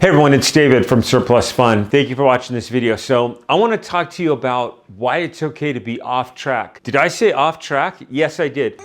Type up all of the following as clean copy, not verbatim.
Hey everyone, it's David from Surplus Fun. Thank you for watching this video. So I want to talk to you about why it's okay to be off track. Did I say off track? Yes, I did.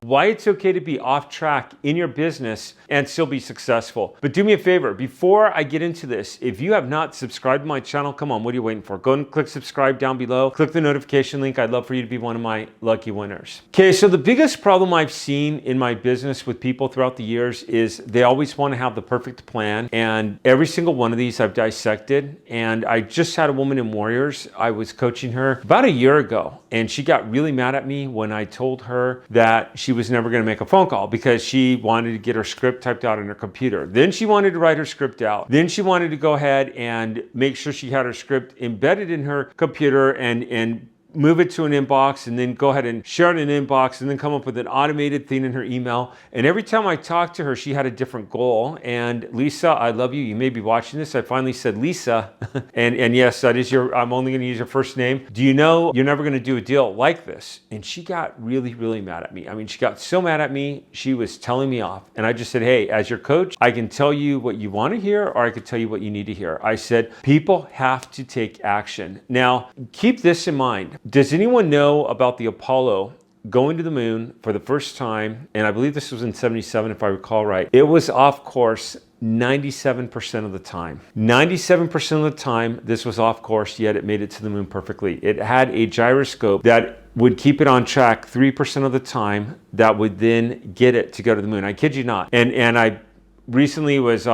Why it's okay to be off track in your business and still be successful. But do me a favor, before I get into this, if you have not subscribed to my channel, come on, what are you waiting for? Go and click subscribe down below. Click the notification link. I'd love for you to be one of my lucky winners. Okay, so the biggest problem I've seen in my business with people throughout the years is they always want to have the perfect plan. And every single one of these I've dissected. And I just had a woman in Warriors. I was coaching her about a year ago, and she got really mad at me when I told her that she was never going to make a phone call because she wanted to get her script typed out on her computer. Then she wanted to write her script out. Then she wanted to go ahead and make sure she had her script embedded in her computer and move it to an inbox, and then go ahead and share it in an inbox, and then come up with an automated thing in her email. And every time I talked to her, she had a different goal. And Lisa, I love you. You may be watching this. I finally said Lisa. and yes, that is I'm only going to use your first name. Do you know you're never going to do a deal like this? And she got really, really mad at me. I mean, she got so mad at me, she was telling me off. And I just said, hey, as your coach, I can tell you what you want to hear, or I could tell you what you need to hear. I said, people have to take action. Now, keep this in mind. Does anyone know about the Apollo going to the moon for the first time? And I believe this was in 77, if I recall right. It was off course 97% of the time. 97% of the time, this was off course, yet it made it to the moon perfectly. It had a gyroscope that would keep it on track 3% of the time, that would then get it to go to the moon. I kid you not. And I recently was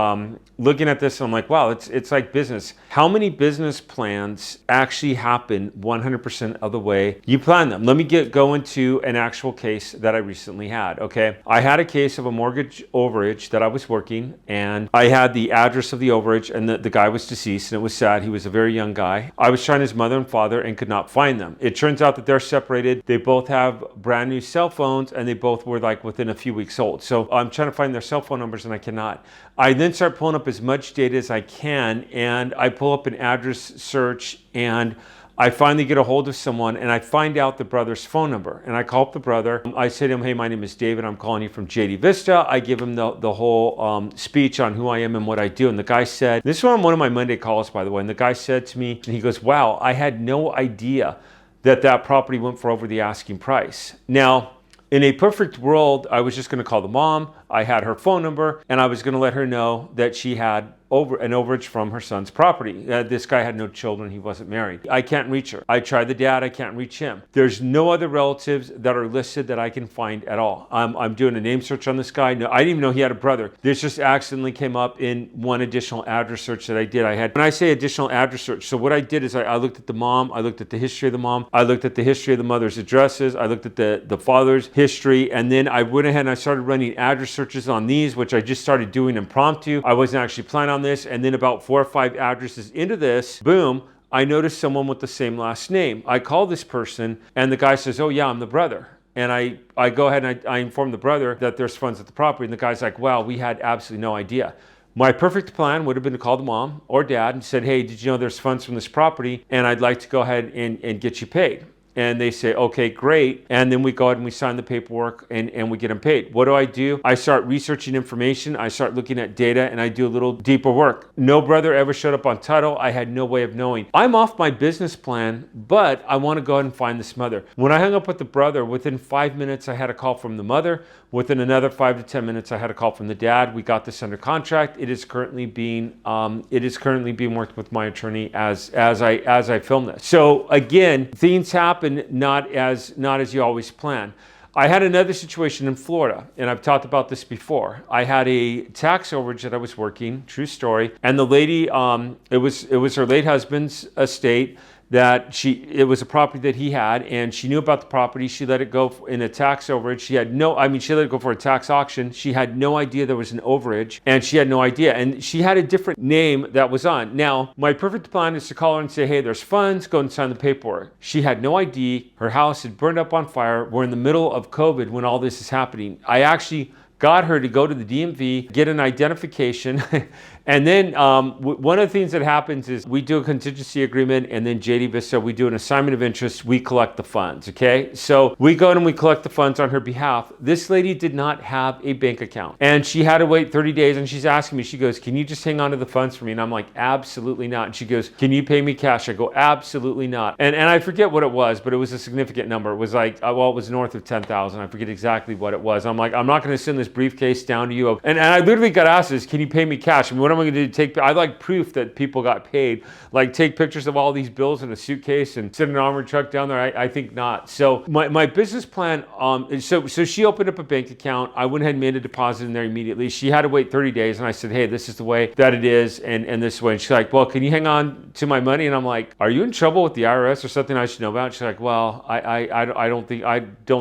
looking at this, and I'm like, wow, it's like business. How many business plans actually happen 100% of the way you plan them? Let me go into an actual case that I recently had, okay? I had a case of a mortgage overage that I was working, and I had the address of the overage, and the guy was deceased, and it was sad. He was a very young guy. I was trying his mother and father and could not find them. It turns out that they're separated. They both have brand new cell phones, and they both were like within a few weeks old. So I'm trying to find their cell phone numbers, and I cannot. I then start pulling up as much data as I can, and I pull up an address search, and I finally get a hold of someone, and I find out the brother's phone number. And I call up the brother. I say to him, hey, my name is David. I'm calling you from JD Vista. I give him the whole speech on who I am and what I do. And the guy said, this is on one of my Monday calls, by the way, and the guy said to me, and he goes, wow, I had no idea that property went for over the asking price. Now, in a perfect world, I was just going to call the mom. I had her phone number, and I was going to let her know that she had an overage from her son's property. This guy had no children. He wasn't married. I can't reach her. I tried the dad. I can't reach him. There's no other relatives that are listed that I can find at all. I'm doing a name search on this guy. No, I didn't even know he had a brother. This just accidentally came up in one additional address search that I did. When I say additional address search, so what I did is I looked at the mom. I looked at the history of the mom. I looked at the history of the mother's addresses. I looked at the father's history. And then I went ahead and I started running address searches on these, which I just started doing impromptu. I wasn't actually planning on this. And then about 4 or 5 addresses into this, boom, I noticed someone with the same last name. I call this person, and the guy says, oh yeah, I'm the brother. And I go ahead and I inform the brother that there's funds at the property. And the guy's like, wow, we had absolutely no idea. My perfect plan would have been to call the mom or dad and said, hey, did you know there's funds from this property? And I'd like to go ahead and get you paid. And they say, okay, great. And then we go ahead and we sign the paperwork and we get them paid. What do? I start researching information. I start looking at data, and I do a little deeper work. No brother ever showed up on title. I had no way of knowing. I'm off my business plan, but I want to go ahead and find this mother. When I hung up with the brother, within 5 minutes, I had a call from the mother. Within another 5 to 10 minutes, I had a call from the dad. We got this under contract. It is currently being worked with my attorney as I film this. So again, things happen not as you always plan. I had another situation in Florida, and I've talked about this before. I had a tax overage that I was working, true story, and the lady, it was her late husband's estate. that it was a property that he had, and she knew about the property. She let it go in a tax overage. She let it go for a tax auction. She had no idea there was an overage, and she had no idea. And she had a different name that was on. Now, my perfect plan is to call her and say, hey, there's funds, go and sign the paperwork. She had no ID. Her house had burned up on fire. We're in the middle of COVID when all this is happening. I actually got her to go to the DMV, get an identification. And then one of the things that happens is we do a contingency agreement, and then JD Vista, we do an assignment of interest, we collect the funds, okay? So we go and we collect the funds on her behalf. This lady did not have a bank account, and she had to wait 30 days, and she's asking me, she goes, can you just hang on to the funds for me? And I'm like, absolutely not. And she goes, can you pay me cash? I go, absolutely not. And I forget what it was, but it was a significant number. It was like, well, it was north of 10,000. I forget exactly what it was. I'm like, I'm not gonna send this briefcase down to you. And I literally got asked this, can you pay me cash? I mean, what am I gonna do? I like proof that people got paid, like take pictures of all these bills in a suitcase and send an armored truck down there. I think not. So my business plan, so she opened up a bank account. I went ahead and made a deposit in there immediately. She had to wait 30 days, and I said, hey, this is the way that it is, and this way. And she's like, well, can you hang on to my money? And I'm like, are you in trouble with the IRS or something I should know about? She's like, well, I don't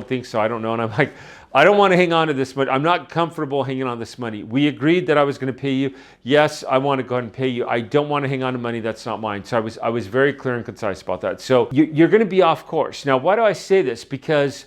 think so. I don't know. And I'm like, I don't want to hang on to this money. I'm not comfortable hanging on this money. We agreed that I was going to pay you. Yes, I want to go ahead and pay you. I don't want to hang on to money that's not mine. So I was very clear and concise about that. So you're going to be off course. Now, why do I say this? Because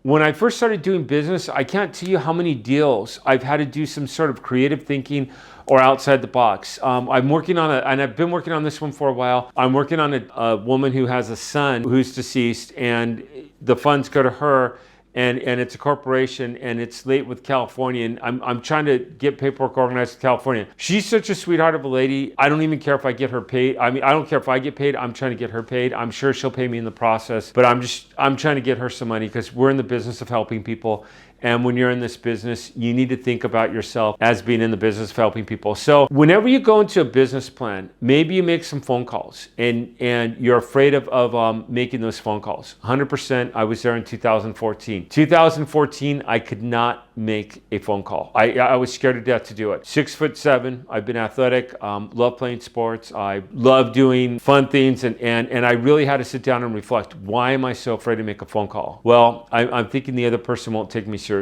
when I first started doing business, I can't tell you how many deals I've had to do some sort of creative thinking or outside the box. I'm working on and I've been working on this one for a while. I'm working on a woman who has a son who's deceased, and the funds go to her. And it's a corporation, and it's late with California, and I'm trying to get paperwork organized with California. She's such a sweetheart of a lady. I don't even care if I get her paid. I mean, I don't care if I get paid. I'm trying to get her paid. I'm sure she'll pay me in the process, but I'm trying to get her some money, because we're in the business of helping people. And when you're in this business, you need to think about yourself as being in the business of helping people. So whenever you go into a business plan, maybe you make some phone calls, and you're afraid of making those phone calls. 100%, I was there in 2014. 2014, I could not make a phone call. I was scared to death to do it. 6'7", I've been athletic, love playing sports, I love doing fun things, and I really had to sit down and reflect, why am I so afraid to make a phone call? Well, I'm thinking the other person won't take me seriously.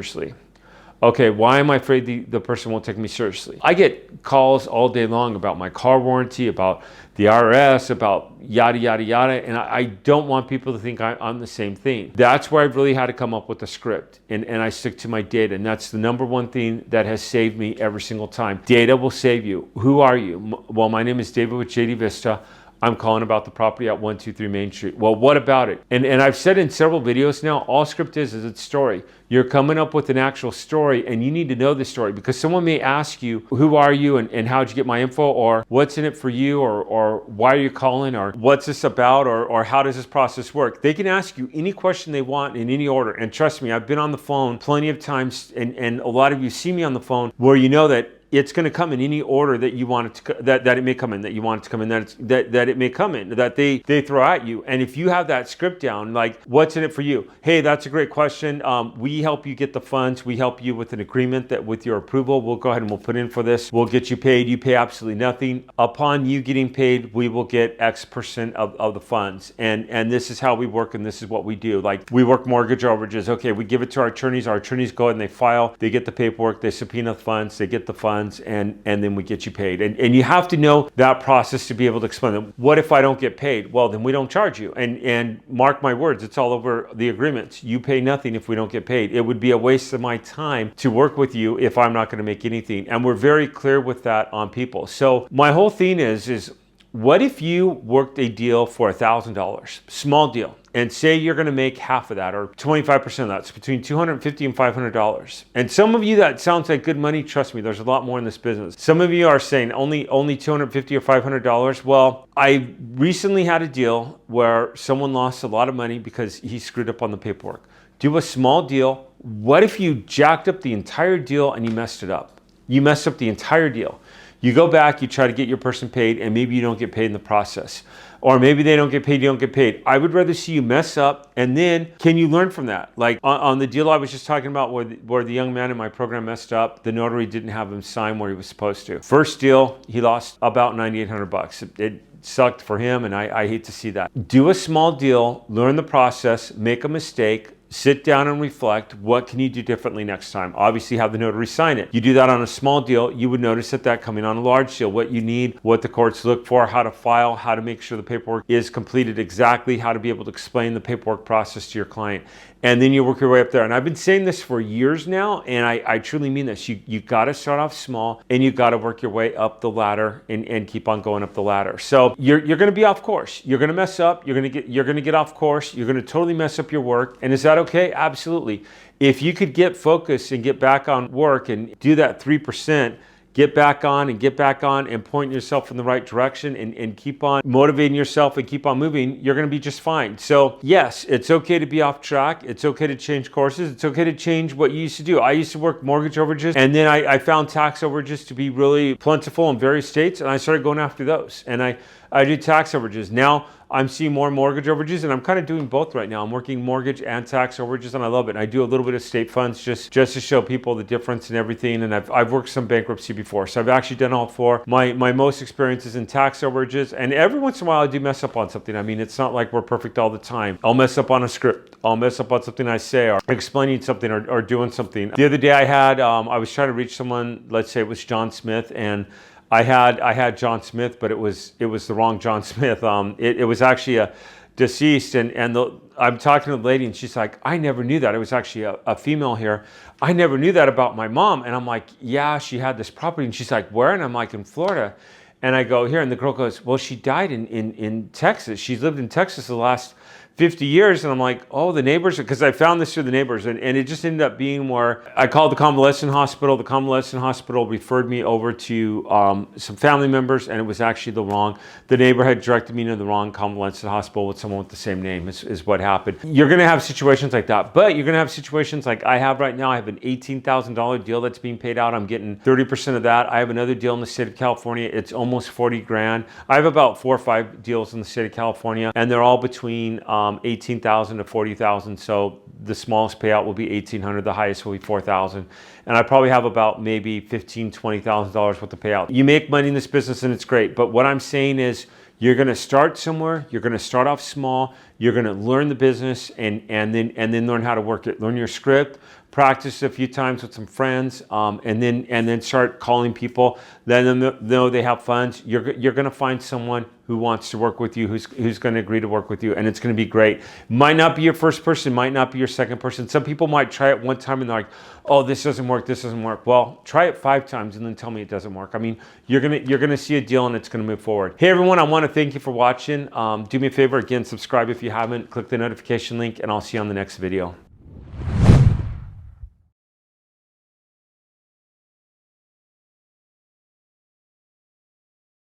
Okay, why am I afraid the person won't take me seriously? I get calls all day long about my car warranty, about the IRS, about yada, yada, yada, and I don't want people to think I'm the same thing. That's where I've really had to come up with a script, and I stick to my data, and that's the number one thing that has saved me every single time. Data will save you. Who are you? Well, my name is David with JD Vista. I'm calling about the property at 123 Main Street. Well, what about it? And I've said in several videos now, all script is it's story. You're coming up with an actual story, and you need to know the story, because someone may ask you, who are you, and how'd you get my info, or what's in it for you, or why are you calling, or what's this about, or how does this process work? They can ask you any question they want in any order. And trust me, I've been on the phone plenty of times, and a lot of you see me on the phone where you know that it's going to come in any order that you want it to, that it may come in, that you want it to come in, that it may come in, that they throw at you. And if you have that script down, like, what's in it for you? Hey, that's a great question. We help you get the funds. We help you with an agreement that with your approval, we'll go ahead and we'll put in for this. We'll get you paid. You pay absolutely nothing. Upon you getting paid, we will get X% of the funds. And this is how we work, and this is what we do. Like, we work mortgage overages. Okay, we give it to our attorneys. Our attorneys go ahead and they file. They get the paperwork. They subpoena the funds. They get the funds. And then we get you paid. And you have to know that process to be able to explain them. What if I don't get paid? Well, then we don't charge you. And mark my words, it's all over the agreements. You pay nothing if we don't get paid. It would be a waste of my time to work with you if I'm not going to make anything. And we're very clear with that on people. So my whole thing is what if you worked a deal for $1,000, small deal, and say you're going to make half of that, or 25% of that, it's between $250 and $500. And some of you, that sounds like good money. Trust me, there's a lot more in this business. Some of you are saying only $250 or $500. Well, I recently had a deal where someone lost a lot of money because he screwed up on the paperwork. Do a small deal. What if you jacked up the entire deal and you messed it up? You messed up the entire deal. You go back, you try to get your person paid, and maybe you don't get paid in the process. Or maybe they don't get paid, you don't get paid. I would rather see you mess up, and then can you learn from that? Like on the deal I was just talking about where the young man in my program messed up, the notary didn't have him sign where he was supposed to. First deal, he lost about $9,800. It sucked for him, and I hate to see that. Do a small deal, learn the process, make a mistake, sit down and reflect. What can you do differently next time? Obviously have the notary sign it. You do that on a small deal, you would notice that coming on a large deal, what you need, what the courts look for, how to file, how to make sure the paperwork is completed exactly, how to be able to explain the paperwork process to your client. And then you work your way up there. And I've been saying this for years now, and I truly mean this. You got to start off small, and you got to work your way up the ladder and keep on going up the ladder. So you're going to be off course. You're going to mess up. You're going to get off course. You're going to totally mess up your work. And is that okay? Absolutely. If you could get focused and get back on work and do that 3%, get back on and point yourself in the right direction and keep on motivating yourself and keep on moving, you're going to be just fine. So yes, it's okay to be off track. It's okay to change courses. It's okay to change what you used to do. I used to work mortgage overages, and then I found tax overages to be really plentiful in various states, and I started going after those. And I do tax overages. Now I'm seeing more mortgage overages, and I'm kind of doing both right now. I'm working mortgage and tax overages, and I love it. And I do a little bit of state funds just to show people the difference and everything. And I've worked some bankruptcy before, so I've actually done all four. My most experience is in tax overages, and every once in a while I do mess up on something. I mean, it's not like we're perfect all the time. I'll mess up on a script. I'll mess up on something I say, or explaining something, or doing something. The other day I was trying to reach someone. Let's say it was John Smith, and I had John Smith, but it was the wrong John Smith. It was actually a deceased, and I'm talking to the lady, and she's like, I never knew that. It was actually a female here. I never knew that about my mom. And I'm like, yeah, she had this property. And she's like, where? And I'm like, in Florida. And I go, here. And the girl goes, well, she died in Texas. She's lived in Texas the last 50 years. And I'm like, oh, the neighbors, because I found this through the neighbors, and it just ended up being where I called the convalescent hospital. The convalescent hospital referred me over to some family members, and it was actually the neighbor had directed me to the wrong convalescent hospital with someone with the same name is what happened. You're going to have situations like that, but you're going to have situations like I have right now. I have an $18,000 deal that's being paid out. I'm getting 30% of that. I have another deal in the state of California. It's almost 40 grand. I have about 4 or 5 deals in the state of California, and they're all between 18,000 to 40,000. So the smallest payout will be 1,800. The highest will be 4,000. And I probably have about maybe $15,000, $20,000 worth of payout. You make money in this business, and it's great. But what I'm saying is, you're going to start somewhere. You're going to start off small. You're going to learn the business and then learn how to work it. Learn your script. Practice a few times with some friends, and then start calling people. Let them know they have funds. You're going to find someone who wants to work with you, who's going to agree to work with you, and it's going to be great. Might not be your first person, might not be your second person. Some people might try it one time and they're like, oh, this doesn't work, this doesn't work. Well, try it 5 times and then tell me it doesn't work. I mean, you're gonna see a deal and it's gonna move forward. Hey everyone, I want to thank you for watching. Do me a favor, again, subscribe if you haven't. Click the notification link, and I'll see you on the next video.